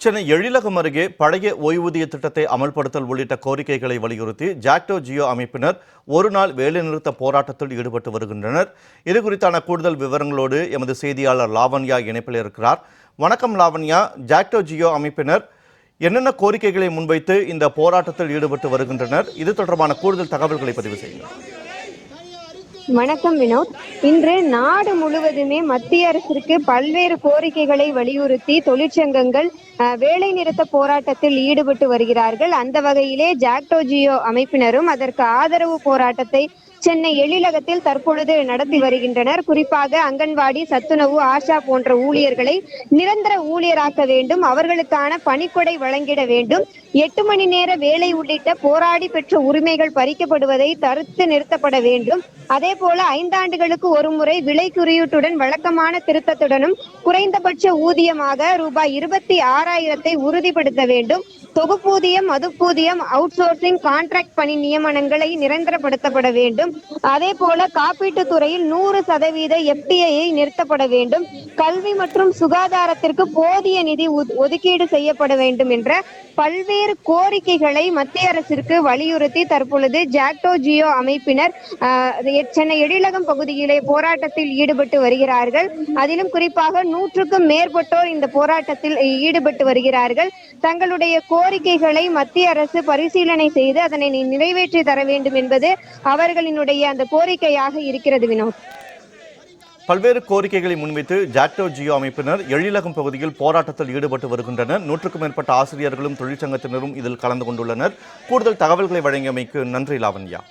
சென்னை எழிலகம் அருகே பழைய ஓய்வூதிய திட்டத்தை அமல்படுத்தல் உள்ளிட்ட கோரிக்கைகளை வலியுறுத்தி ஜாக்டோ ஜியோ அமைப்பினர் ஒருநாள் வேலைநிறுத்த போராட்டத்தில் ஈடுபட்டு வருகின்றனர். இது குறித்தான கூடுதல் விவரங்களோடு எமது செய்தியாளர் லாவண்யா இணைப்பில் இருக்கிறார். வணக்கம் லாவண்யா. ஜாக்டோ ஜியோ அமைப்பினர் என்னென்ன கோரிக்கைகளை முன்வைத்து இந்த போராட்டத்தில் ஈடுபட்டு வருகின்றனர்? இது தொடர்பான கூடுதல் தகவல்களை பதிவு செய்யுங்கள். வணக்கம் வினோத். இன்று நாடு முழுவதுமே மத்திய அரசிற்கு பல்வேறு கோரிக்கைகளை வலியுறுத்தி தொழிற்சங்கங்கள் வேலை நிறுத்த போராட்டத்தில் ஈடுபட்டு வருகிறார்கள். அந்த வகையிலே ஜாக்டோ ஜியோ அமைப்பினரும் அதற்கு ஆதரவு போராட்டத்தை சென்னை எழிலகத்தில் தற்பொழுது நடத்தி வருகின்றனர். குறிப்பாக அங்கன்வாடி, சத்துணவு, ஆஷா போன்ற ஊழியர்களை நிரந்தர ஊழியராக்க வேண்டும், அவர்களுக்கான பணிக்கொடை வழங்கிட வேண்டும், 8 மணி நேர வேலை உள்ளிட்ட போராடி பெற்ற உரிமைகள் பறிக்கப்படுவதை தடுத்து நிறுத்தப்பட வேண்டும். அதே போல 5 ஆண்டுகளுக்கு ஒரு முறை விலை குறியீட்டுடன் வழக்கமான திருத்தத்துடனும் குறைந்தபட்ச ஊதியமாக ரூபாய் 26,000 உறுதிப்படுத்த வேண்டும். தொகுப்பூதியம், மதுப்பூதியம், அவுட் சோர்சிங், கான்ட்ராக்ட் பணி நியமனங்களை நிரந்தரப்படுத்தப்பட வேண்டும். அதே போல காப்பீட்டு துறையில் 100% FDI நிறுத்தப்பட வேண்டும். கல்வி மற்றும் சுகாதாரத்திற்கு போதிய நிதி ஒதுக்கீடு செய்யப்பட வேண்டும் என்ற பல்வேறு கோரிக்கைகளை மத்திய அரசிற்கு வலியுறுத்தி தற்பொழுது ஜாக்டோ ஜியோ அமைப்பினர் சென்னை எழிலகம் பகுதியிலே போராட்டத்தில் ஈடுபட்டு வருகிறார்கள். அதிலும் குறிப்பாக 100க்கும் மேற்பட்டோர் இந்த போராட்டத்தில் ஈடுபட்டு வருகிறார்கள். தங்களுடைய கோரிக்கைகளை மத்திய அரசு பரிசீலனை செய்து அதனை நிறைவேற்றி தர வேண்டும் என்பது அவர்களினுடைய அந்த கோரிக்கையாக இருக்கிறது. வினோத், பல்வேறு கோரிக்கைகளை முன்வைத்து ஜாக்டோ ஜியோ அமைப்பினர் எழிலகம் பகுதியில் போராட்டத்தில் ஈடுபட்டு வருகின்றனர். 100க்கும் மேற்பட்ட ஆசிரியர்களும் தொழிற்சங்கத்தினரும் இதில் கலந்து கொண்டுள்ளனர். கூடுதல் தகவல்களை வழங்கியமைக்கு நன்றி லாவண்யா.